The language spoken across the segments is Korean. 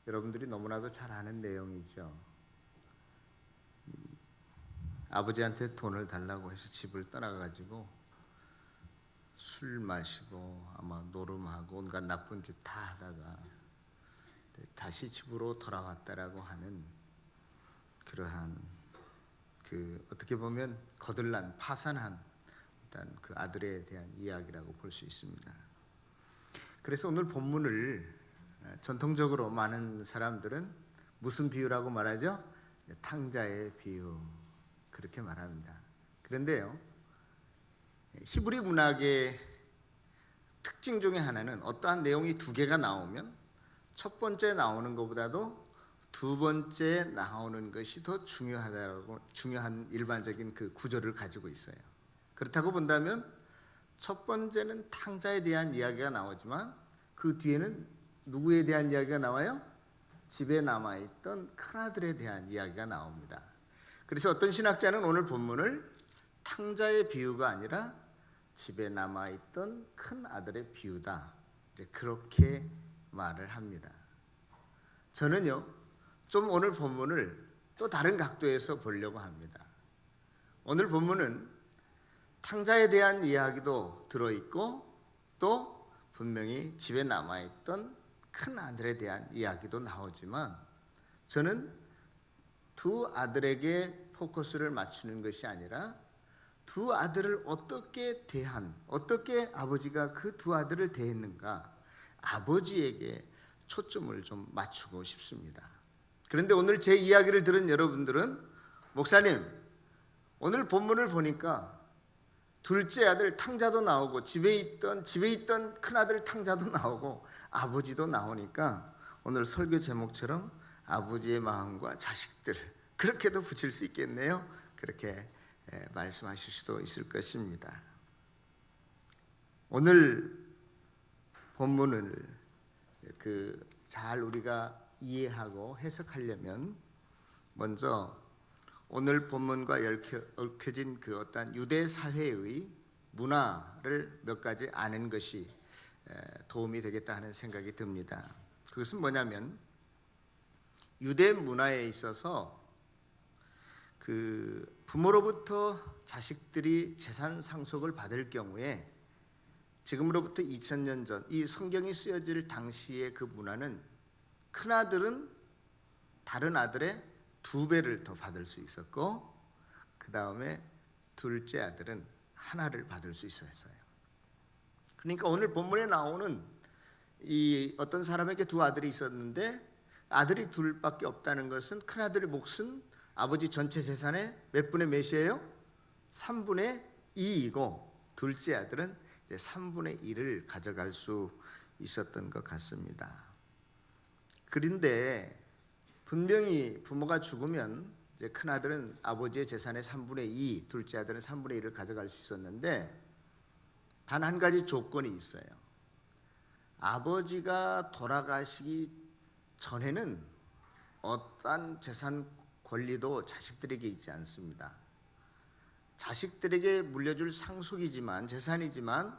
여러분들이 너무나도 잘 아는 내용이죠. 아버지한테 돈을 달라고 해서 집을 떠나가지고 술 마시고 아마 노름하고 온갖 나쁜 짓 다 하다가 다시 집으로 돌아왔다라고 하는 그러한 어떻게 보면 거들난 파산한 일단 그 아들에 대한 이야기라고 볼 수 있습니다. 그래서 오늘 본문을 전통적으로 많은 사람들은 무슨 비유라고 말하죠? 탕자의 비유 그렇게 말합니다. 그런데요, 히브리 문학의 특징 중에 하나는 어떠한 내용이 두 개가 나오면 첫 번째 나오는 것보다도 두 번째 나오는 것이 더 중요한 일반적인 그 구조를 가지고 있어요. 그렇다고 본다면 첫 번째는 탕자에 대한 이야기가 나오지만 그 뒤에는 누구에 대한 이야기가 나와요? 집에 남아있던 큰아들에 대한 이야기가 나옵니다. 그래서 어떤 신학자는 오늘 본문을 탕자의 비유가 아니라 집에 남아있던 큰아들의 비유다, 이제 그렇게 말을 합니다. 저는요, 좀 오늘 본문을 또 다른 각도에서 보려고 합니다. 오늘 본문은 탕자에 대한 이야기도 들어있고 또 분명히 집에 남아있던 큰 아들에 대한 이야기도 나오지만 저는 두 아들에게 포커스를 맞추는 것이 아니라 두 아들을 어떻게 아버지가 그 두 아들을 대했는가, 아버지에게 초점을 좀 맞추고 싶습니다. 그런데 오늘 제 이야기를 들은 여러분들은 목사님, 오늘 본문을 보니까 둘째 아들 탕자도 나오고 집에 있던 큰아들 탕자도 나오고 아버지도 나오니까 오늘 설교 제목처럼 아버지의 마음과 자식들, 그렇게도 붙일 수 있겠네요. 그렇게 말씀하실 수도 있을 것입니다. 오늘 본문을 잘 우리가 이해하고 해석하려면 먼저 오늘 본문과 얽혀진 그 어떤 유대 사회의 문화를 몇 가지 아는 것이 도움이 되겠다 하는 생각이 듭니다. 그것은 뭐냐면 유대 문화에 있어서 그 부모로부터 자식들이 재산 상속을 받을 경우에 지금으로부터 2000년 전 이 성경이 쓰여질 당시의 그 문화는 큰아들은 다른 아들의 2배를 더 받을 수 있었고 그 다음에 둘째 아들은 하나를 받을 수 있었어요. 그러니까 오늘 본문에 나오는 이 어떤 사람에게 두 아들이 있었는데 아들이 둘밖에 없다는 것은 큰아들의 몫은 아버지 전체 재산의 몇 분의 몇이에요? 3분의 2이고 둘째 아들은 이제 3분의 1을 가져갈 수 있었던 것 같습니다. 그런데 분명히 부모가 죽으면 이제 큰아들은 아버지의 재산의 3분의 2, 둘째 아들은 3분의 1을 가져갈 수 있었는데 단 한 가지 조건이 있어요. 아버지가 돌아가시기 전에는 어떠한 재산 권리도 자식들에게 있지 않습니다. 자식들에게 물려줄 상속이지만 재산이지만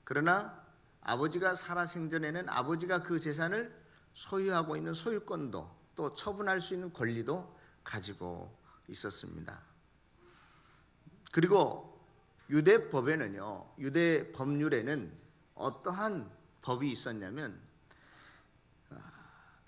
그러나 아버지가 살아 생전에는 아버지가 그 재산을 소유하고 있는 소유권도 또 처분할 수 있는 권리도 가지고 있었습니다. 그리고 유대 법에는요, 유대 법률에는 어떠한 법이 있었냐면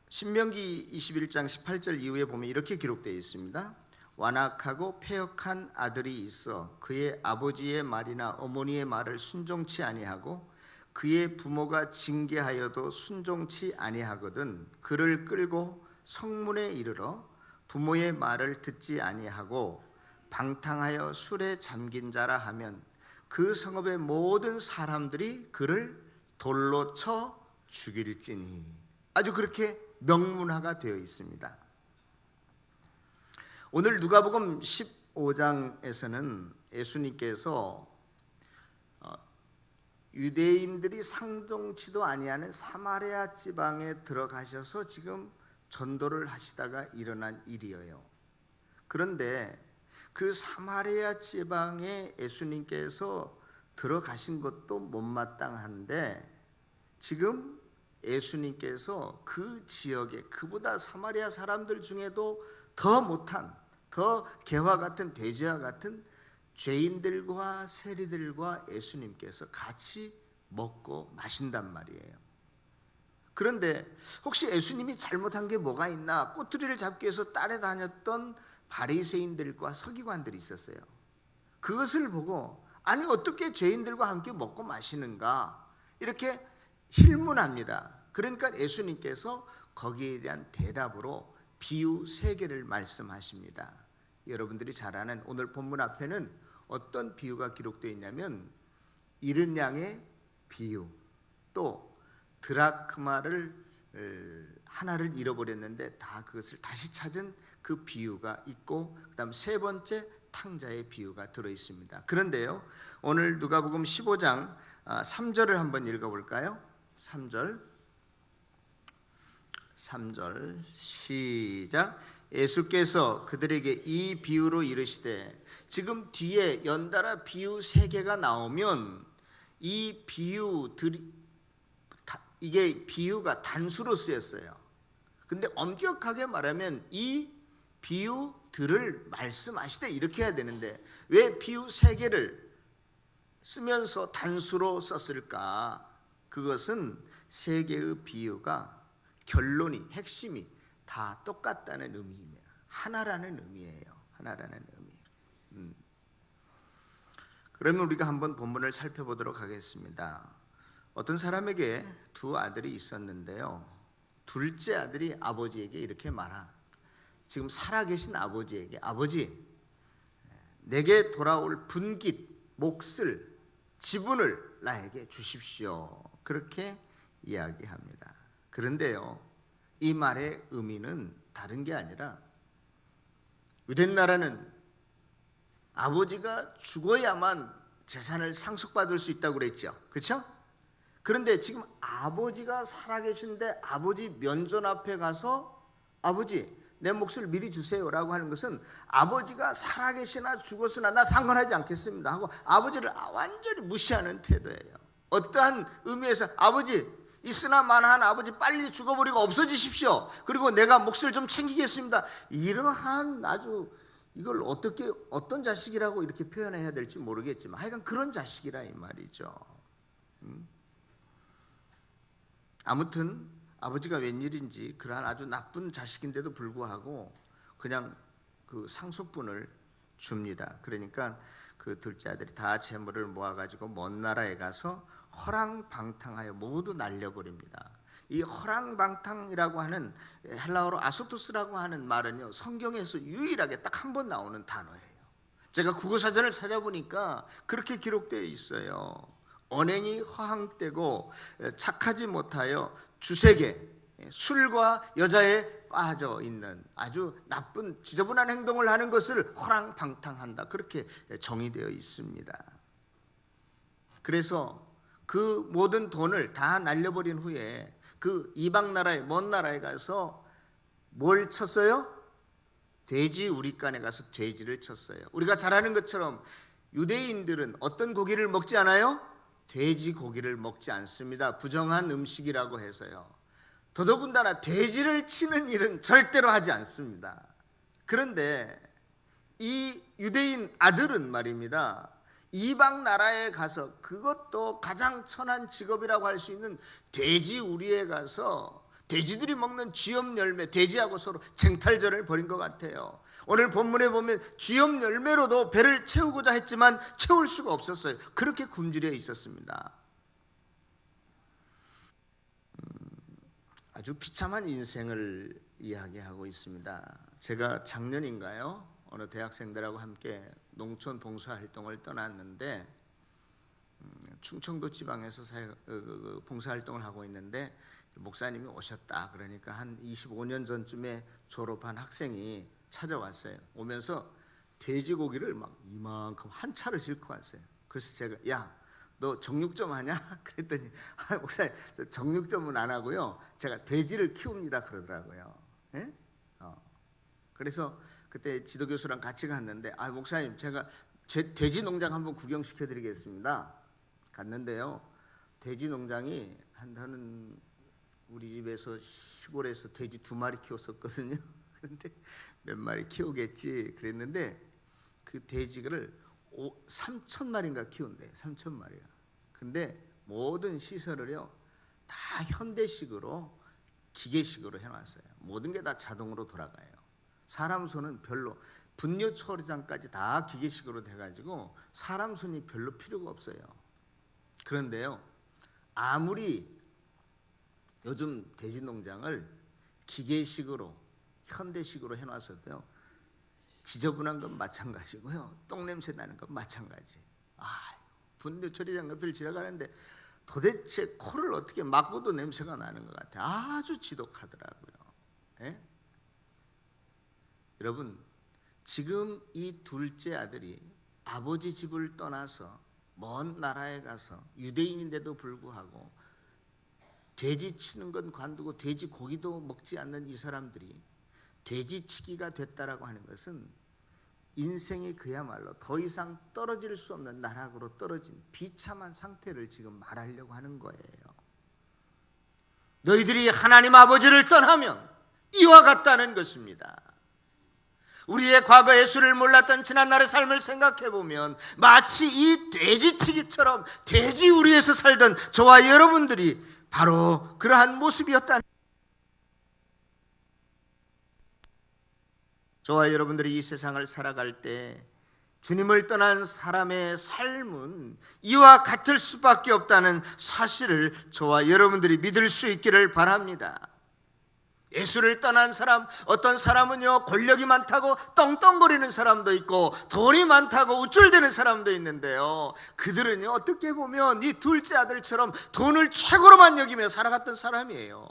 신명기 21장 18절 이후에 보면 이렇게 기록되어 있습니다. 완악하고 패역한 아들이 있어 그의 아버지의 말이나 어머니의 말을 순종치 아니하고 그의 부모가 징계하여도 순종치 아니하거든 그를 끌고 성문에 이르러 부모의 말을 듣지 아니하고 방탕하여 술에 잠긴 자라 하면 그 성읍의 모든 사람들이 그를 돌로 쳐 죽일지니. 아주 그렇게 명문화가 되어 있습니다. 오늘 누가복음 15장에서는 예수님께서 유대인들이 상종치도 아니하는 사마리아 지방에 들어가셔서 지금 전도를 하시다가 일어난 일이에요. 그런데 그 사마리아 지방에 예수님께서 들어가신 것도 못마땅한데 지금 예수님께서 그 지역에 그보다 사마리아 사람들 중에도 더 못한, 더 개와 같은 돼지와 같은 죄인들과 세리들과 예수님께서 같이 먹고 마신단 말이에요. 그런데 혹시 예수님이 잘못한 게 뭐가 있나 꼬투리를 잡기 위해서 따라다녔던 바리새인들과 서기관들이 있었어요. 그것을 보고 아니 어떻게 죄인들과 함께 먹고 마시는가 이렇게 힐문합니다. 그러니까 예수님께서 거기에 대한 대답으로 비유 3개를 말씀하십니다. 여러분들이 잘 아는 오늘 본문 앞에는 어떤 비유가 기록되어 있냐면 잃은 양의 비유, 또 드라크마를 하나를 잃어버렸는데 다 그것을 다시 찾은 그 비유가 있고, 그다음 3번째 탕자의 비유가 들어 있습니다. 그런데요, 오늘 누가복음 15장 3절을 한번 읽어볼까요? 3절 시작. 예수께서 그들에게 이 비유로 이르시되, 지금 뒤에 연달아 비유 3개가 나오면 이 비유들이 이게 비유가 단수로 쓰였어요. 근데 엄격하게 말하면 이 비유들을 말씀하시되 이렇게 해야 되는데 왜 비유 3개를 쓰면서 단수로 썼을까? 그것은 3개의 비유가 결론이, 핵심이 다 똑같다는 의미입니다. 하나라는 의미예요. 하나라는 의미. 그러면 우리가 한번 본문을 살펴보도록 하겠습니다. 어떤 사람에게 2 아들이 있었는데요, 둘째 아들이 아버지에게 이렇게 지금 살아계신 아버지에게, 아버지, 내게 돌아올 분깃, 몫을, 지분을 나에게 주십시오. 그렇게 이야기합니다. 그런데요, 이 말의 의미는 다른 게 아니라, 유대 나라는 아버지가 죽어야만 재산을 상속받을 수 있다고 그랬죠. 그렇죠? 그런데 지금 아버지가 살아계신데 아버지 면전 앞에 가서 아버지 내 몫을 미리 주세요라고 하는 것은 아버지가 살아계시나 죽었으나 나 상관하지 않겠습니다 하고 아버지를 완전히 무시하는 태도예요. 어떠한 의미에서 아버지 있으나 마나한 아버지 빨리 죽어버리고 없어지십시오. 그리고 내가 몫을 좀 챙기겠습니다. 이러한 아주 이걸 어떻게 어떤 자식이라고 이렇게 표현해야 될지 모르겠지만 하여간 그런 자식이라 이 말이죠. 아무튼 아버지가 웬일인지 그러한 아주 나쁜 자식인데도 불구하고 그냥 그 상속분을 줍니다. 그러니까 그 둘째 아들이 다 재물을 모아가지고 먼 나라에 가서 허랑방탕하여 모두 날려버립니다. 이 허랑방탕이라고 하는 헬라어로 아소토스라고 하는 말은요, 성경에서 유일하게 딱 한 번 나오는 단어예요. 제가 국어사전을 찾아보니까 그렇게 기록되어 있어요. 언행이 허황되고 착하지 못하여 주색에 술과 여자에 빠져 있는 아주 나쁜 지저분한 행동을 하는 것을 허랑방탕한다, 그렇게 정의되어 있습니다. 그래서 그 모든 돈을 다 날려버린 후에 그 이방 나라에, 먼 나라에 가서 뭘 쳤어요? 돼지 우리간에 가서 돼지를 쳤어요. 우리가 잘 아는 것처럼 유대인들은 어떤 고기를 먹지 않아요? 돼지 고기를 먹지 않습니다. 부정한 음식이라고 해서요. 더더군다나 돼지를 치는 일은 절대로 하지 않습니다. 그런데 이 유대인 아들은 말입니다, 이방 나라에 가서 그것도 가장 천한 직업이라고 할 수 있는 돼지 우리에 가서 돼지들이 먹는 쥐염 열매, 돼지하고 서로 쟁탈전을 벌인 것 같아요. 오늘 본문에 보면 쥐염 열매로도 배를 채우고자 했지만 채울 수가 없었어요. 그렇게 굶주려 있었습니다. 아주 비참한 인생을 이야기하고 있습니다. 제가 작년인가요? 어느 대학생들하고 함께 농촌 봉사활동을 떠났는데 충청도 지방에서 봉사활동을 하고 있는데 목사님이 오셨다. 그러니까 한 25년 전쯤에 졸업한 학생이 찾아왔어요. 오면서 돼지고기를 막 이만큼 한 차를 싣고 왔어요. 그래서 제가 야, 너 정육점 하냐? 그랬더니 목사님 저 정육점은 안 하고요, 제가 돼지를 키웁니다 그러더라고요. 예? 그래서 그때 지도교수랑 같이 갔는데 목사님 제가 제 돼지 농장 한번 구경시켜 드리겠습니다. 갔는데요, 돼지 농장이 한 우리 집에서 시골에서 돼지 2마리 키웠었거든요. 그런데 몇 마리 키우겠지 그랬는데 그 돼지를 3,000마리인가 키운대. 3,000마리야. 근데 모든 시설을요 다 현대식으로 기계식으로 해놨어요. 모든 게 다 자동으로 돌아가요. 사람 손은 별로, 분뇨 처리장까지 다 기계식으로 돼가지고 사람 손이 별로 필요가 없어요. 그런데요, 아무리 요즘 돼지 농장을 기계식으로 현대식으로 해놨어도요 지저분한 건 마찬가지고요, 똥냄새 나는 건 마찬가지. 분뇨 처리장 옆을 지나가는데 도대체 코를 어떻게 막고도 냄새가 나는 것 같아요. 아주 지독하더라고요. 예? 여러분, 지금 이 둘째 아들이 아버지 집을 떠나서 먼 나라에 가서 유대인인데도 불구하고 돼지 치는 건 관두고 돼지 고기도 먹지 않는 이 사람들이 돼지치기가 됐다라고 하는 것은 인생이 그야말로 더 이상 떨어질 수 없는 나락으로 떨어진 비참한 상태를 지금 말하려고 하는 거예요. 너희들이 하나님 아버지를 떠나면 이와 같다는 것입니다. 우리의 과거 예수를 몰랐던 지난날의 삶을 생각해보면 마치 이 돼지치기처럼 돼지 우리에서 살던 저와 여러분들이 바로 그러한 모습이었다는, 저와 여러분들이 이 세상을 살아갈 때 주님을 떠난 사람의 삶은 이와 같을 수밖에 없다는 사실을 저와 여러분들이 믿을 수 있기를 바랍니다. 예수를 떠난 사람, 어떤 사람은요 권력이 많다고 떵떵거리는 사람도 있고 돈이 많다고 우쭐대는 사람도 있는데요, 그들은요 어떻게 보면 이 둘째 아들처럼 돈을 최고로만 여기며 살아갔던 사람이에요.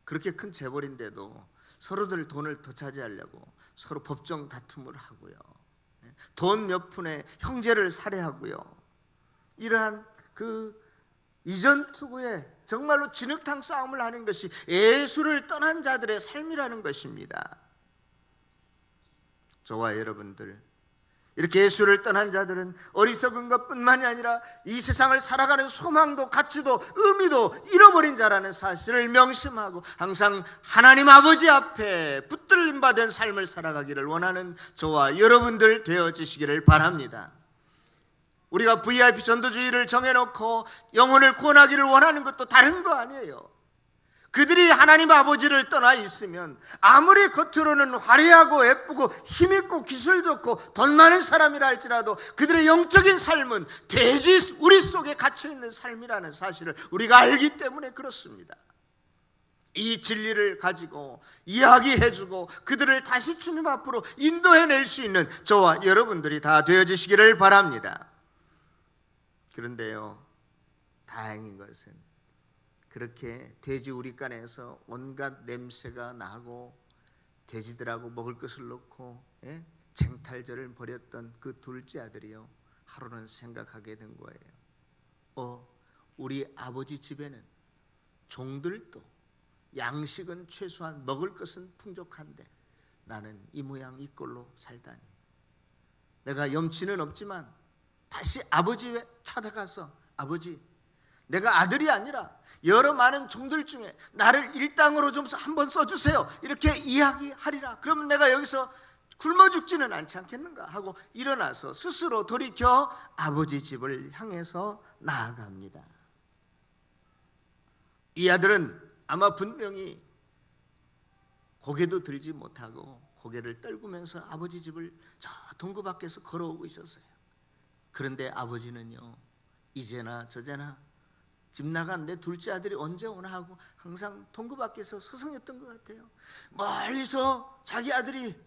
그렇게 큰 재벌인데도 서로들 돈을 더 차지하려고 서로 법정 다툼을 하고요, 돈 몇 푼에 형제를 살해하고요, 이러한 그 이전 투구에 정말로 진흙탕 싸움을 하는 것이 예수를 떠난 자들의 삶이라는 것입니다. 저와 여러분들, 이렇게 예수를 떠난 자들은 어리석은 것뿐만이 아니라 이 세상을 살아가는 소망도 가치도 의미도 잃어버린 자라는 사실을 명심하고 항상 하나님 아버지 앞에 붙들림받은 삶을 살아가기를 원하는 저와 여러분들 되어지시기를 바랍니다. 우리가 VIP 전도주의를 정해놓고 영혼을 구원하기를 원하는 것도 다른 거 아니에요. 그들이 하나님 아버지를 떠나 있으면 아무리 겉으로는 화려하고 예쁘고 힘있고 기술 좋고 돈 많은 사람이라 할지라도 그들의 영적인 삶은 돼지 우리 속에 갇혀있는 삶이라는 사실을 우리가 알기 때문에 그렇습니다. 이 진리를 가지고 이야기해주고 그들을 다시 주님 앞으로 인도해낼 수 있는 저와 여러분들이 다 되어지시기를 바랍니다. 그런데요, 다행인 것은 그렇게 돼지 우리간에서 온갖 냄새가 나고 돼지들하고 먹을 것을 놓고 쟁탈전을 벌였던 그 둘째 아들이요, 하루는 생각하게 된 거예요. 우리 아버지 집에는 종들도 양식은 최소한 먹을 것은 풍족한데 나는 이 모양 이 꼴로 살다니. 내가 염치는 없지만 다시 아버지 집에 찾아가서, 아버지, 내가 아들이 아니라 여러 많은 종들 중에 나를 일당으로 좀 한번 써주세요, 이렇게 이야기하리라. 그러면 내가 여기서 굶어 죽지는 않지 않겠는가 하고 일어나서 스스로 돌이켜 아버지 집을 향해서 나아갑니다. 이 아들은 아마 분명히 고개도 들지 못하고 고개를 떨구면서 아버지 집을 저 동구 밖에서 걸어오고 있었어요. 그런데 아버지는요, 이제나 저제나 집 나간 내 둘째 아들이 언제 오나 하고 항상 동구 밖에서 서성였던 것 같아요. 멀리서 자기 아들이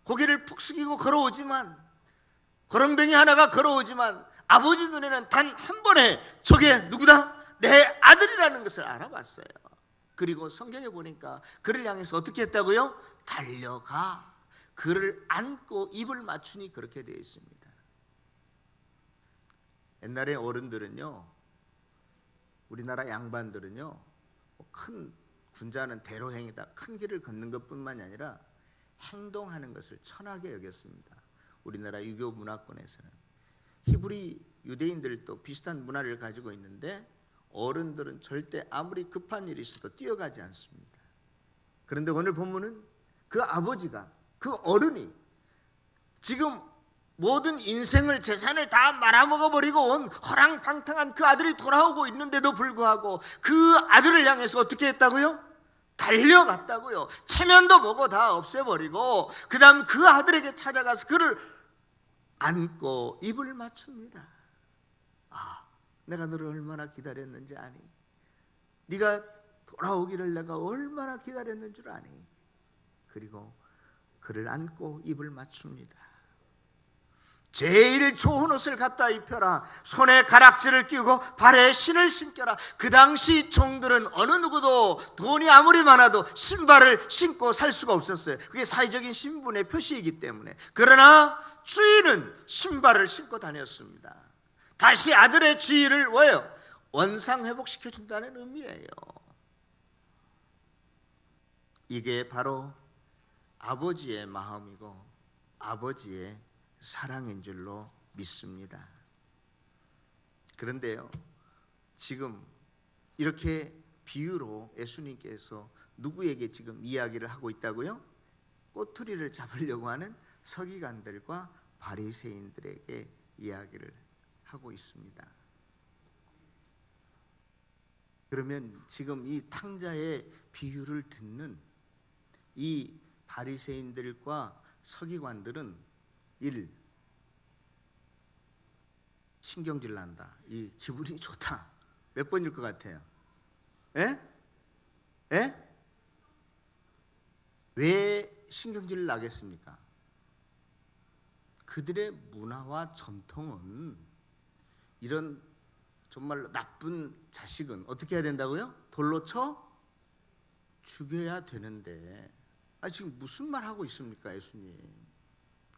고개를 푹 숙이고 걸어오지만, 거렁뱅이 하나가 걸어오지만 아버지 눈에는 단 한 번에 저게 누구다? 내 아들이라는 것을 알아봤어요. 그리고 성경에 보니까 그를 향해서 어떻게 했다고요? 달려가 그를 안고 입을 맞추니 그렇게 되어 있습니다. 옛날에 어른들은요, 우리나라 양반들은요, 큰 군자는 대로행이다, 큰 길을 걷는 것뿐만이 아니라 행동하는 것을 천하게 여겼습니다. 우리나라 유교 문화권에서는 히브리 유대인들도 비슷한 문화를 가지고 있는데 어른들은 절대 아무리 급한 일이 있어도 뛰어가지 않습니다. 그런데 오늘 본문은 그 아버지가, 그 어른이 지금 모든 인생을, 재산을 다 말아먹어버리고 온 허랑방탕한 그 아들이 돌아오고 있는데도 불구하고 그 아들을 향해서 어떻게 했다고요? 달려갔다고요. 체면도 뭐고 다 없애버리고 그 다음 그 아들에게 찾아가서 그를 안고 입을 맞춥니다. 아, 내가 너를 얼마나 기다렸는지 아니? 네가 돌아오기를 내가 얼마나 기다렸는 줄 아니? 그리고 그를 안고 입을 맞춥니다. 제일 좋은 옷을 갖다 입혀라. 손에 가락지를 끼우고 발에 신을 신겨라. 그 당시 종들은 어느 누구도 돈이 아무리 많아도 신발을 신고 살 수가 없었어요. 그게 사회적인 신분의 표시이기 때문에. 그러나 주인은 신발을 신고 다녔습니다. 다시 아들의 주의를 뭐예요? 원상 회복시켜준다는 의미예요. 이게 바로 아버지의 마음이고 아버지의 사랑인 줄로 믿습니다. 그런데요, 지금 이렇게 비유로 예수님께서 누구에게 지금 이야기를 하고 있다고요? 꼬투리를 잡으려고 하는 서기관들과 바리새인들에게 이야기를 하고 있습니다. 그러면 지금 이 탕자의 비유를 듣는 이 바리새인들과 서기관들은 신경질 난다. 이 기분이 좋다. 몇 번일 것 같아요? 예? 예? 왜 신경질 나겠습니까? 그들의 문화와 전통은 이런 정말 나쁜 자식은 어떻게 해야 된다고요? 돌로 쳐 죽여야 되는데, 지금 무슨 말 하고 있습니까, 예수님?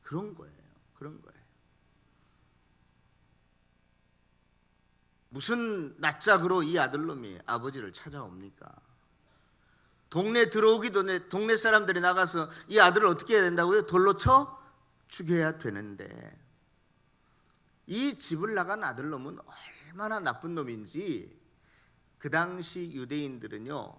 그런 거예요. 그런 거예요. 무슨 낯짝으로 이 아들놈이 아버지를 찾아옵니까? 동네 들어오기도 전에 동네 사람들이 나가서 이 아들을 어떻게 해야 된다고요? 돌로 쳐 죽여야 되는데, 이 집을 나간 아들놈은 얼마나 나쁜 놈인지 그 당시 유대인들은요,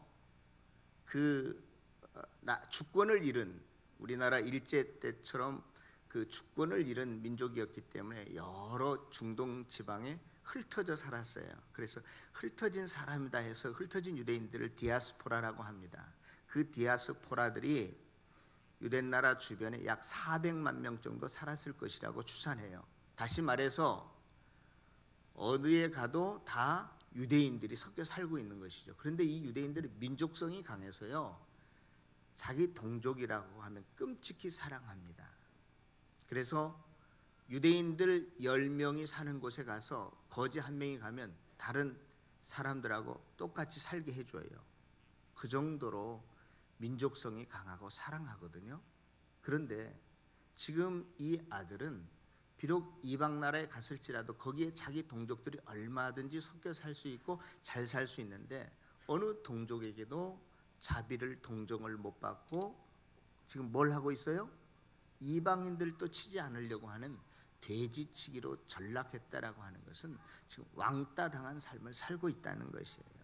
주권을 잃은, 우리나라 일제 때처럼 그 주권을 잃은 민족이었기 때문에 여러 중동 지방에 흩어져 살았어요. 그래서 흩어진 사람이다 해서 흩어진 유대인들을 디아스포라라고 합니다. 그 디아스포라들이 유대 나라 주변에 약 400만 명 정도 살았을 것이라고 추산해요. 다시 말해서 어디에 가도 다 유대인들이 섞여 살고 있는 것이죠. 그런데 이 유대인들이 민족성이 강해서요, 자기 동족이라고 하면 끔찍히 사랑합니다. 그래서 유대인들 10명이 사는 곳에 가서 거지 한 명이 가면 다른 사람들하고 똑같이 살게 해줘요. 그 정도로 민족성이 강하고 사랑하거든요. 그런데 지금 이 아들은 비록 이방 나라에 갔을지라도 거기에 자기 동족들이 얼마든지 섞여 살 수 있고 잘 살 수 있는데 어느 동족에게도 자비를, 동정을 못 받고 지금 뭘 하고 있어요? 이방인들도 치지 않으려고 하는 돼지치기로 전락했다라고 하는 것은 지금 왕따 당한 삶을 살고 있다는 것이에요.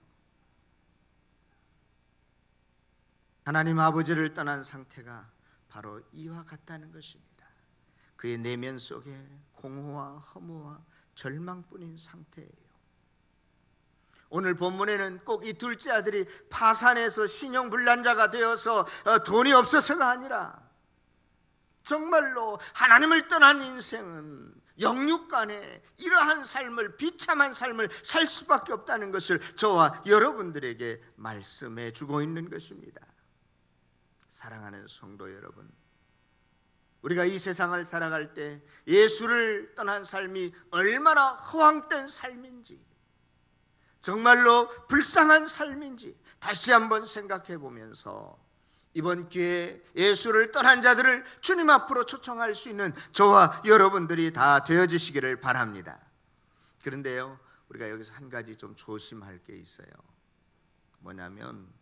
하나님 아버지를 떠난 상태가 바로 이와 같다는 것입니다. 그의 내면 속에 공허와 허무와 절망뿐인 상태예요. 오늘 본문에는 꼭 이 둘째 아들이 파산해서 신용불난자가 되어서 돈이 없어서가 아니라 정말로 하나님을 떠난 인생은 영육간에 이러한 삶을, 비참한 삶을 살 수밖에 없다는 것을 저와 여러분들에게 말씀해 주고 있는 것입니다. 사랑하는 성도 여러분, 우리가 이 세상을 살아갈 때 예수를 떠난 삶이 얼마나 허황된 삶인지, 정말로 불쌍한 삶인지 다시 한번 생각해 보면서 이번 기회에 예수를 떠난 자들을 주님 앞으로 초청할 수 있는 저와 여러분들이 다 되어주시기를 바랍니다. 그런데요, 우리가 여기서 한 가지 좀 조심할 게 있어요. 뭐냐면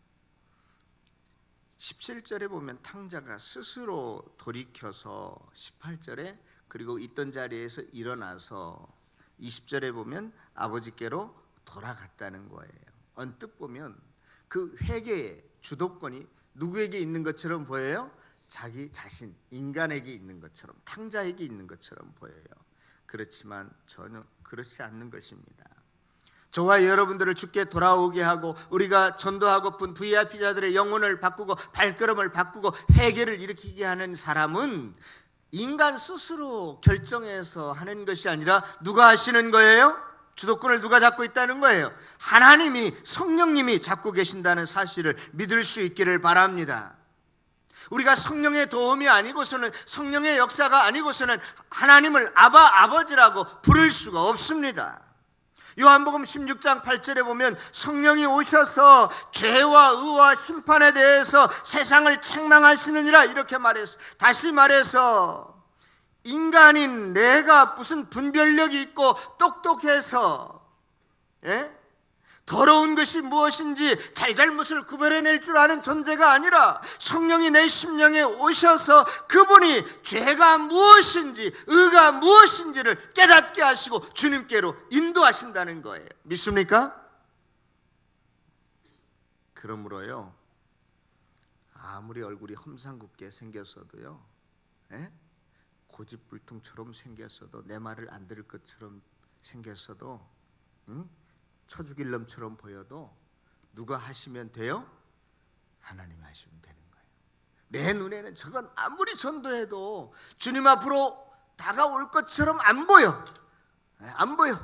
17절에 보면 탕자가 스스로 돌이켜서 18절에 그리고 있던 자리에서 일어나서 20절에 보면 아버지께로 돌아갔다는 거예요. 언뜻 보면 그 회개의 주도권이 누구에게 있는 것처럼 보여요? 자기 자신, 인간에게 있는 것처럼, 탕자에게 있는 것처럼 보여요. 그렇지만 전혀 그렇지 않는 것입니다. 저와 여러분들을 주께 돌아오게 하고 우리가 전도하고픈 VIP자들의 영혼을 바꾸고 발걸음을 바꾸고 회개를 일으키게 하는 사람은 인간 스스로 결정해서 하는 것이 아니라 누가 하시는 거예요? 주도권을 누가 잡고 있다는 거예요? 하나님이, 성령님이 잡고 계신다는 사실을 믿을 수 있기를 바랍니다. 우리가 성령의 도움이 아니고서는, 성령의 역사가 아니고서는 하나님을 아버지라고 부를 수가 없습니다. 요한복음 16장 8절에 보면 성령이 오셔서 죄와 의와 심판에 대해서 세상을 책망하시느니라 이렇게 말했어. 다시 말해서 인간인 내가 무슨 분별력이 있고 똑똑해서 더러운 것이 무엇인지 잘잘못을 구별해낼 줄 아는 존재가 아니라 성령이 내 심령에 오셔서 그분이 죄가 무엇인지 의가 무엇인지를 깨닫게 하시고 주님께로 인도하신다는 거예요. 믿습니까? 그러므로요, 아무리 얼굴이 험상궂게 생겼어도요, 고집불통처럼 생겼어도, 내 말을 안 들을 것처럼 생겼어도, 쳐 죽일 놈처럼 보여도 누가 하시면 돼요? 하나님 하시면 되는 거예요. 내 눈에는 저건 아무리 전도해도 주님 앞으로 다가올 것처럼 안 보여. 안 보여.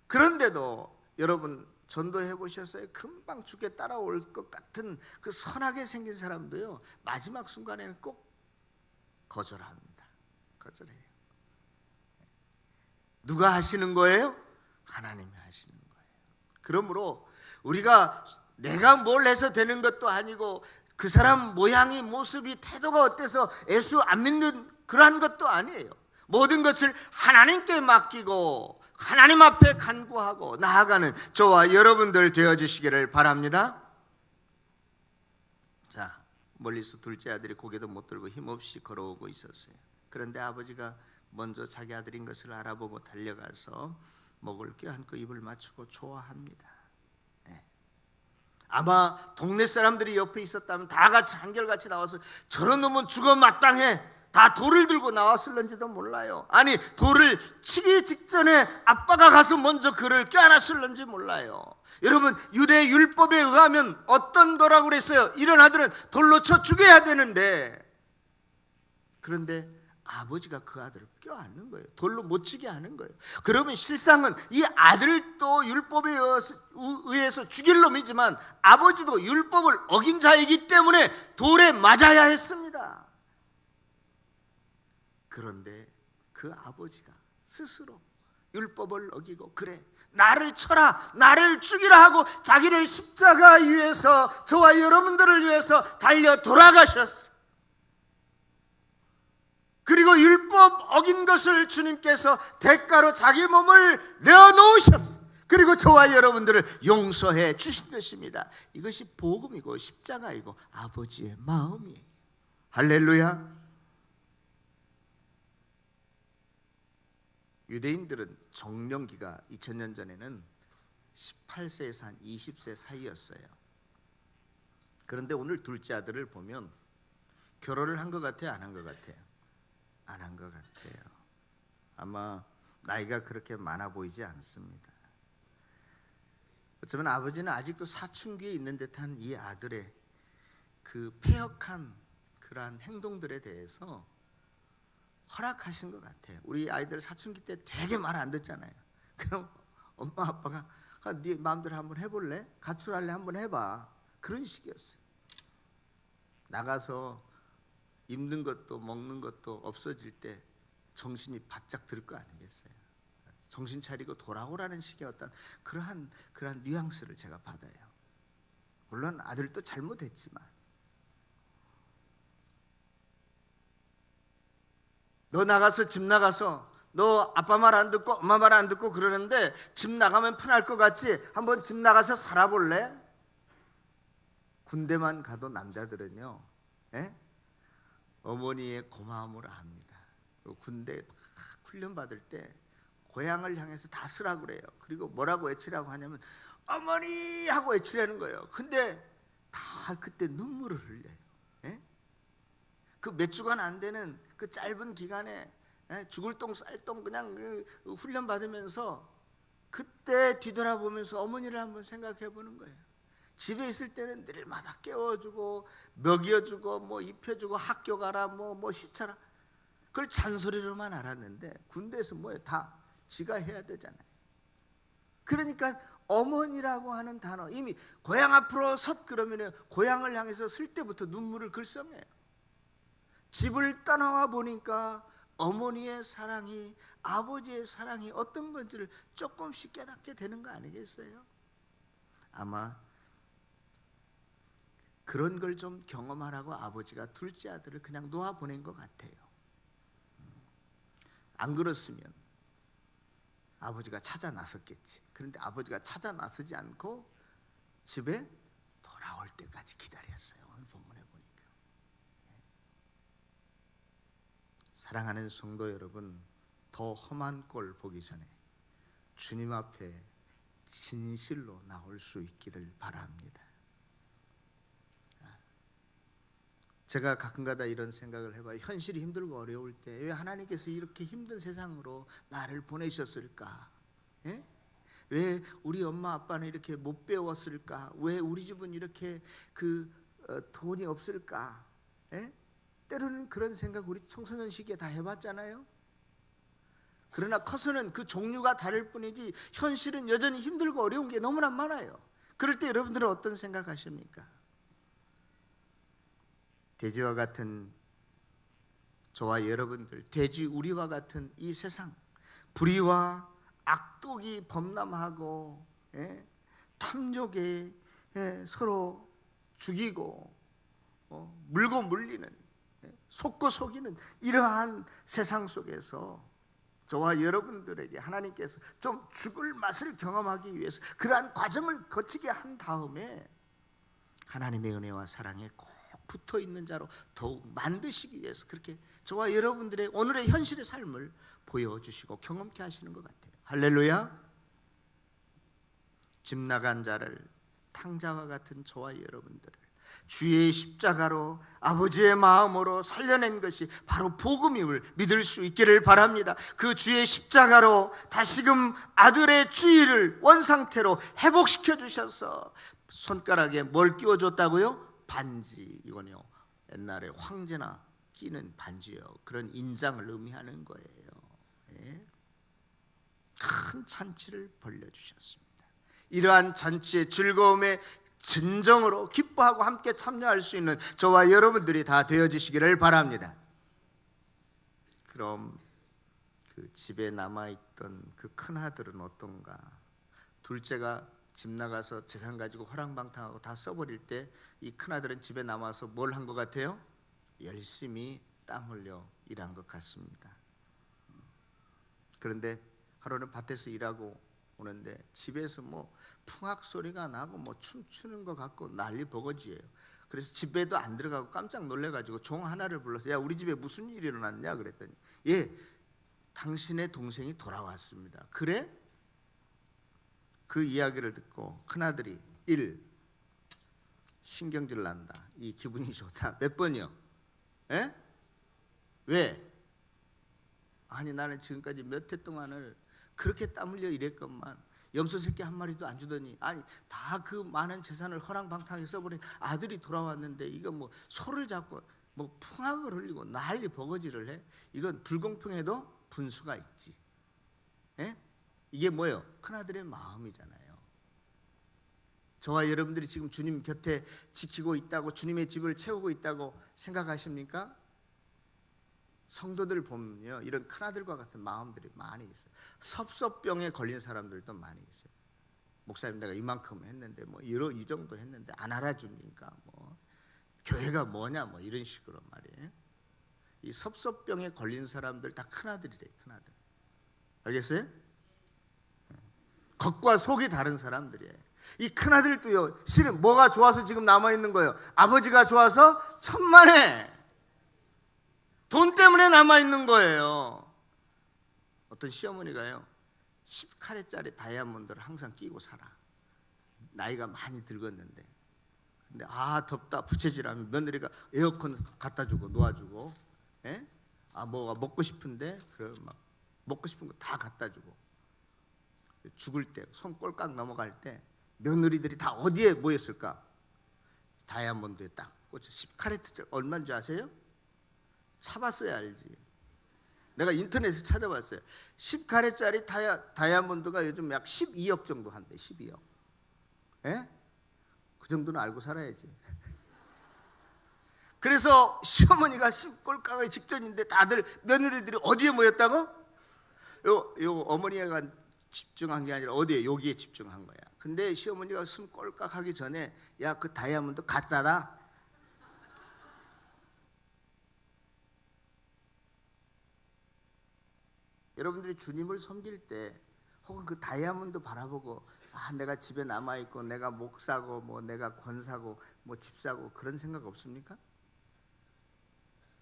그런데도 여러분 전도해 보셨어요? 금방 주께 따라올 것 같은 그 선하게 생긴 사람도요, 마지막 순간에는 꼭 거절합니다. 거절해요. 누가 하시는 거예요? 하나님이 하시는 거예요. 그러므로 우리가 내가 뭘 해서 되는 것도 아니고 그 사람 모양이, 모습이, 태도가 어때서 예수 안 믿는 그러한 것도 아니에요. 모든 것을 하나님께 맡기고 하나님 앞에 간구하고 나아가는 저와 여러분들 되어주시기를 바랍니다. 자, 멀리서 둘째 아들이 고개도 못 들고 힘없이 걸어오고 있었어요. 그런데 아버지가 먼저 자기 아들인 것을 알아보고 달려가서 먹을 껴안고 입을 맞추고 좋아합니다. 아마 동네 사람들이 옆에 있었다면 다 같이 한결같이 나와서 저런 놈은 죽어 마땅해, 다 돌을 들고 나왔을런지도 몰라요. 아니, 돌을 치기 직전에 아빠가 가서 먼저 그를 껴안았을런지 몰라요. 여러분, 유대 율법에 의하면 어떤 도라고 그랬어요? 이런 아들은 돌로 쳐 죽여야 되는데, 그런데 아버지가 그 아들을 껴안는 거예요. 돌로 못 치게 하는 거예요. 그러면 실상은 이 아들도 율법에 의해서 죽일 놈이지만 아버지도 율법을 어긴 자이기 때문에 돌에 맞아야 했습니다. 그런데 그 아버지가 스스로 율법을 어기고, 그래 나를 쳐라, 나를 죽이라 하고 자기를 십자가 위에서 저와 여러분들을 위해서 달려 돌아가셨어요. 그리고 율법 어긴 것을 주님께서 대가로 자기 몸을 내어놓으셨어요. 그리고 저와 여러분들을 용서해 주신 것입니다. 이것이 복음이고 십자가이고 아버지의 마음이에요. 할렐루야. 유대인들은 정령기가 2000년 전에는 18세에서 한 20세 사이였어요. 그런데 오늘 둘째 아들을 보면 결혼을 한 것 같아요? 안 한 것 같아요? 안 한 것 같아요. 아마 나이가 그렇게 많아 보이지 않습니다. 어쩌면 아버지는 아직도 사춘기에 있는 듯한 이 아들의 그 패역한 그러한 행동들에 대해서 허락하신 것 같아요. 우리 아이들 사춘기 때 되게 말 안 듣잖아요. 그럼 엄마 아빠가 네 마음대로 한번 해볼래? 가출할래? 한번 해봐. 그런 식이었어요. 나가서 입는 것도 먹는 것도 없어질 때 정신이 바짝 들 거 아니겠어요? 정신 차리고 돌아오라는 식의 어떤 그러한 뉘앙스를 제가 받아요. 물론 아들도 잘못했지만, 너 나가서 집 나가서 너 아빠 말 안 듣고 엄마 말 안 듣고 그러는데 집 나가면 편할 것 같지? 한번 집 나가서 살아볼래? 군대만 가도 남자들은요, 어머니의 고마움을 압니다. 군대 훈련 받을 때 고향을 향해서 다 쓰라고 그래요. 그리고 뭐라고 외치라고 하냐면 어머니 하고 외치라는 거예요. 근데 다 그때 눈물을 흘려요. 예? 그 몇 주간 안 되는 그 짧은 기간에 죽을 똥 쌀똥 그냥 훈련 받으면서 그때 뒤돌아보면서 어머니를 한번 생각해 보는 거예요. 집에 있을 때는 늘마다 깨워주고 먹여주고 뭐 입혀주고 학교 가라 뭐 시쳐라, 그걸 잔소리로만 알았는데 군대에서 뭐예요? 다 지가 해야 되잖아요. 그러니까 어머니라고 하는 단어, 이미 고향 앞으로 섰 그러면 고향을 향해서 쓸 때부터 눈물을 글썽해요. 집을 떠나와 보니까 어머니의 사랑이, 아버지의 사랑이 어떤 건지를 조금씩 깨닫게 되는 거 아니겠어요? 아마 그런 걸 좀 경험하라고 아버지가 둘째 아들을 그냥 놓아보낸 것 같아요. 안 그렇으면 아버지가 찾아 나섰겠지. 그런데 아버지가 찾아 나서지 않고 집에 돌아올 때까지 기다렸어요. 오늘 본문에 보니까. 사랑하는 성도 여러분, 더 험한 꼴 보기 전에 주님 앞에 진실로 나올 수 있기를 바랍니다. 제가 가끔가다 이런 생각을 해봐요. 현실이 힘들고 어려울 때 왜 하나님께서 이렇게 힘든 세상으로 나를 보내셨을까? 예? 왜 우리 엄마 아빠는 이렇게 못 배웠을까? 왜 우리 집은 이렇게 돈이 없을까? 예? 때로는 그런 생각 우리 청소년 시기에 다 해봤잖아요. 그러나 커서는 그 종류가 다를 뿐이지 현실은 여전히 힘들고 어려운 게 너무나 많아요. 그럴 때 여러분들은 어떤 생각하십니까? 돼지와 같은 저와 여러분들, 돼지 우리와 같은 이 세상, 불의와 악독이 범람하고 탐욕에 서로 죽이고 물고 물리는, 속고 속이는 이러한 세상 속에서 저와 여러분들에게 하나님께서 좀 죽을 맛을 경험하기 위해서 그러한 과정을 거치게 한 다음에 하나님의 은혜와 사랑에 꼭 붙어 있는 자로 더욱 만드시기 위해서 그렇게 저와 여러분들의 오늘의 현실의 삶을 보여주시고 경험케 하시는 것 같아요. 할렐루야. 집 나간 자를, 탕자와 같은 저와 여러분들을 주의 십자가로 아버지의 마음으로 살려낸 것이 바로 복음임을 믿을 수 있기를 바랍니다. 그 주의 십자가로 다시금 아들의 주의를 원상태로 회복시켜 주셔서 손가락에 뭘 끼워줬다고요? 반지. 이거요 옛날에 황제나 끼는 반지요. 그런 인장을 의미하는 거예요. 큰 잔치를 벌려주셨습니다. 이러한 잔치의 즐거움에 진정으로 기뻐하고 함께 참여할 수 있는 저와 여러분들이 다 되어지시기를 바랍니다. 그럼 그 집에 남아있던 그 큰아들은 어떤가? 둘째가 집 나가서 재산 가지고 허랑방탕하고 다 써버릴 때 이 큰아들은 집에 남아서 뭘 한 것 같아요? 열심히 땀 흘려 일한 것 같습니다. 그런데 하루는 밭에서 일하고 오는데 집에서 뭐 풍악 소리가 나고 뭐 춤추는 것 같고 난리 버거지예요. 그래서 집에도 안 들어가고 깜짝 놀래가지고 종 하나를 불러서 야, 우리 집에 무슨 일이 일어났냐 그랬더니 예, 당신의 동생이 돌아왔습니다. 그래? 그 이야기를 듣고 큰아들이 1. 신경질 난다. 이 기분이 좋다. 몇 번이요? 에? 왜? 아니 나는 지금까지 몇 해 동안을 그렇게 땀 흘려 일했건만 염소 새끼 한 마리도 안 주더니 아니 다 그 많은 재산을 허랑방탕하게 써버린 아들이 돌아왔는데 이거 뭐 소를 잡고 뭐 풍악을 흘리고 난리 버거지를 해? 이건 불공평해도 분수가 있지. 에? 이게 뭐예요? 큰아들의 마음이잖아요. 저와 여러분들이 지금 주님 곁에 지키고 있다고, 주님의 집을 채우고 있다고 생각하십니까? 성도들 보면요, 이런 큰아들과 같은 마음들이 많이 있어요. 섭섭병에 걸린 사람들도 많이 있어요. 목사님 내가 이만큼 했는데 뭐 이 정도 했는데 안 알아주니까 뭐 교회가 뭐냐 뭐 이런 식으로 말이에요. 이 섭섭병에 걸린 사람들 다 큰아들이래요. 큰아들. 알겠어요? 겉과 속이 다른 사람들이에요. 이 큰아들도요, 실은 뭐가 좋아서 지금 남아있는 거예요? 아버지가 좋아서 천만에 돈 때문에 남아있는 거예요. 어떤 시어머니가요 10카레짜리 다이아몬드를 항상 끼고 살아. 나이가 많이 들었는데, 근데 덥다 부채질하면 며느리가 에어컨 갖다 주고 놓아주고, 예? 뭐가 먹고 싶은데 그럼 막 먹고 싶은 거 다 갖다 주고, 죽을 때 손 꼴깍 넘어갈 때 며느리들이 다 어디에 모였을까? 다이아몬드에 딱 꽂혀. 10카레트 얼마인 줄 아세요? 차봤어야 알지. 내가 인터넷에 찾아봤어요. 10카레짜리 다이아몬드가 요즘 약 12억 정도 한대. 12억. 예? 그 정도는 알고 살아야지. 그래서 시어머니가 꼴깍하기 직전인데 다들 며느리들이 어디에 모였다고? 요 어머니가 집중한 게 아니라 어디에? 여기에 집중한 거야. 근데 시어머니가 숨 꼴깍하기 전에 야, 그 다이아몬드 가짜다. 여러분들이 주님을 섬길 때 혹은 그 다이아몬드 바라보고 내가 집에 남아있고 내가 목 사고 뭐 내가 권 사고 뭐 집 사고 그런 생각 없습니까?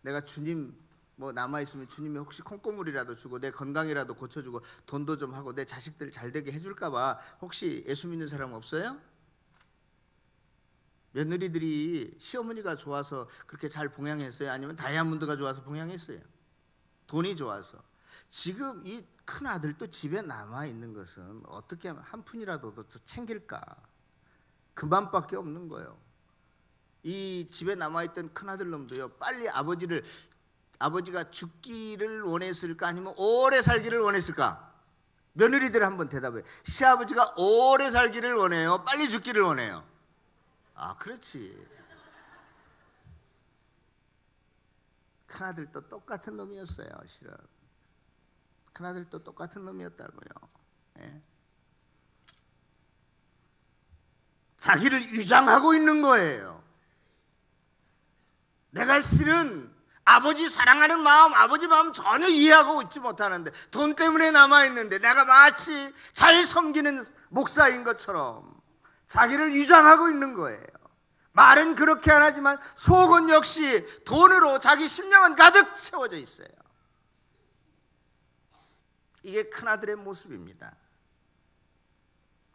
내가 주님 뭐 남아있으면 주님이 혹시 콩고물이라도 주고 내 건강이라도 고쳐주고 돈도 좀 하고 내 자식들 잘 되게 해줄까봐 혹시 예수 믿는 사람 없어요? 며느리들이 시어머니가 좋아서 그렇게 잘 봉양했어요? 아니면 다이아몬드가 좋아서 봉양했어요? 돈이 좋아서. 지금 이 큰 아들도 집에 남아있는 것은 어떻게 하면 한 푼이라도 더 챙길까? 그만밖에 없는 거예요. 이 집에 남아있던 큰아들 놈도요, 빨리 아버지가 죽기를 원했을까? 아니면 오래 살기를 원했을까? 며느리들 한번 대답해. 시아버지가 오래 살기를 원해요? 빨리 죽기를 원해요? 그렇지. 큰아들도 똑같은 놈이었어요. 실은 큰아들도 똑같은 놈이었다고요. 예? 자기를 위장하고 있는 거예요. 내가 실은 아버지 사랑하는 마음, 아버지 마음 전혀 이해하고 있지 못하는데 돈 때문에 남아있는데 내가 마치 잘 섬기는 목사인 것처럼 자기를 위장하고 있는 거예요. 말은 그렇게 안 하지만 속은 역시 돈으로 자기 심령은 가득 채워져 있어요. 이게 큰아들의 모습입니다.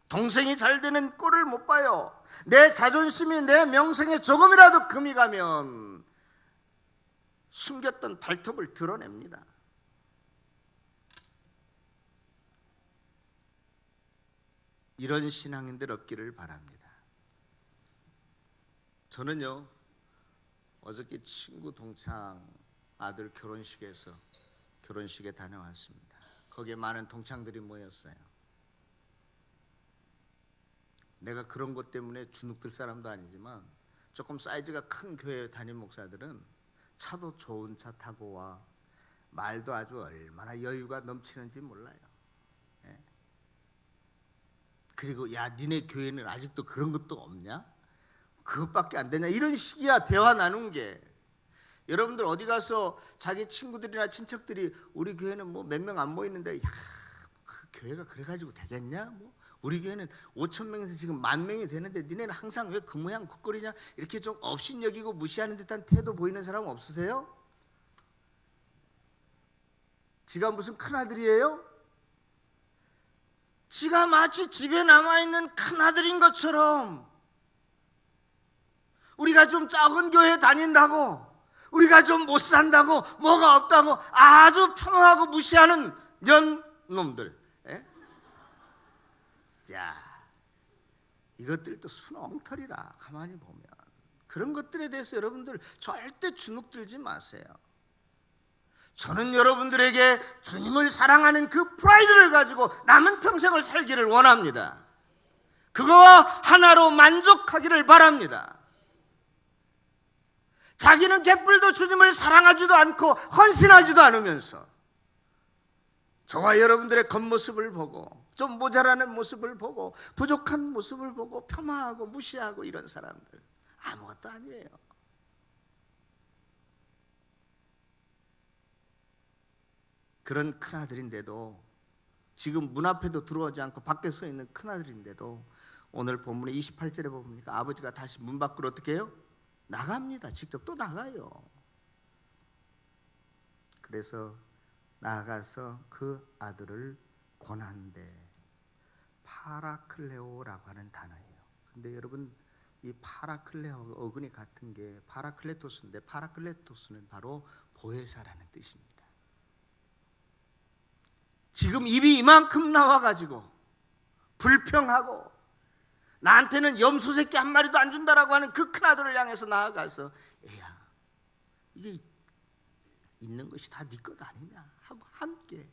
동생이 잘 되는 꼴을 못 봐요. 내 자존심이 내 명성에 조금이라도 금이 가면 숨겼던 발톱을 드러냅니다. 이런 신앙인들 없기를 바랍니다. 저는요, 어저께 친구 동창 아들 결혼식에 다녀왔습니다. 거기에 많은 동창들이 모였어요. 내가 그런 것 때문에 주눅들 사람도 아니지만 조금 사이즈가 큰 교회 담임 목사들은 차도 좋은 차 타고 와, 말도 아주 얼마나 여유가 넘치는지 몰라요. 예? 그리고 야, 니네 교회는 아직도 그런 것도 없냐? 그것밖에 안 되냐? 이런 식이야 대화 나눈 게. 여러분들 어디 가서 자기 친구들이나 친척들이 우리 교회는 뭐 몇 명 안 모이는데, 야, 그 교회가 그래가지고 되겠냐? 뭐 우리 교회는 5,000명에서 지금 10,000명이 되는데 니네는 항상 왜 그 모양 굿거리냐? 이렇게 좀 업신여기고 무시하는 듯한 태도 보이는 사람 없으세요? 지가 무슨 큰아들이에요? 지가 마치 집에 남아있는 큰아들인 것처럼 우리가 좀 작은 교회 다닌다고, 우리가 좀 못 산다고, 뭐가 없다고 아주 평화하고 무시하는 년놈들. 예? 자, 이것들도 순엉터리라. 가만히 보면 그런 것들에 대해서 여러분들 절대 주눅 들지 마세요. 저는 여러분들에게 주님을 사랑하는 그 프라이드를 가지고 남은 평생을 살기를 원합니다. 그거와 하나로 만족하기를 바랍니다. 자기는 개뿔도 주님을 사랑하지도 않고 헌신하지도 않으면서 저와 여러분들의 겉모습을 보고 좀 모자라는 모습을 보고 부족한 모습을 보고 폄하하고 무시하고 이런 사람들 아무것도 아니에요. 그런 큰아들인데도, 지금 문 앞에도 들어오지 않고 밖에 서 있는 큰아들인데도 오늘 본문의 28절에 보니까 아버지가 다시 문 밖으로 어떻게 해요? 나갑니다. 직접 또 나가요. 그래서 나가서 그 아들을 권한대. 파라클레오라고 하는 단어예요. 근데 여러분, 이 파라클레하고 어근이 같은 게 파라클레토스인데, 파라클레토스는 바로 보혜사라는 뜻입니다. 지금 입이 이만큼 나와가지고 불평하고 나한테는 염소 새끼 한 마리도 안 준다라고 하는 그 큰아들을 향해서 나아가서, 애야, 이게 있는 것이 다 네 것 아니냐 하고 함께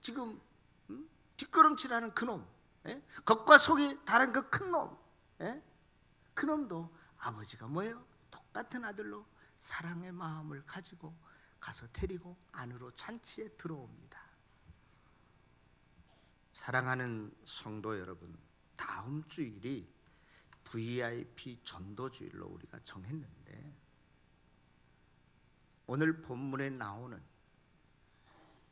지금 뒷걸음질하는 그놈, 겉과 속이 다른 그 큰놈, 그놈도 아버지가 뭐예요? 똑같은 아들로 사랑의 마음을 가지고 가서 데리고 안으로 잔치에 들어옵니다. 사랑하는 성도 여러분, 다음 주일이 VIP 전도주일로 우리가 정했는데, 오늘 본문에 나오는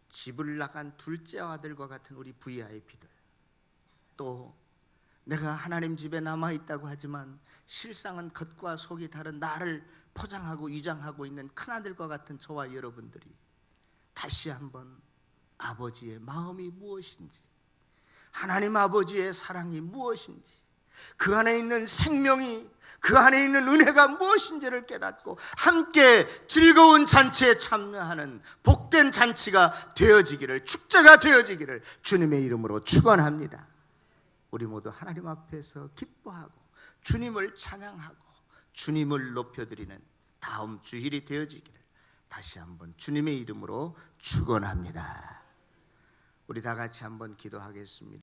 집을 나간 둘째 아들과 같은 우리 VIP들, 또 내가 하나님 집에 남아있다고 하지만 실상은 겉과 속이 다른 나를 포장하고 위장하고 있는 큰아들과 같은 저와 여러분들이 다시 한번 아버지의 마음이 무엇인지, 하나님 아버지의 사랑이 무엇인지, 그 안에 있는 생명이, 그 안에 있는 은혜가 무엇인지를 깨닫고 함께 즐거운 잔치에 참여하는 복된 잔치가 되어지기를, 축제가 되어지기를 주님의 이름으로 축원합니다. 우리 모두 하나님 앞에서 기뻐하고 주님을 찬양하고 주님을 높여드리는 다음 주일이 되어지기를 다시 한번 주님의 이름으로 축원합니다. 우리 다 같이 한번 기도하겠습니다.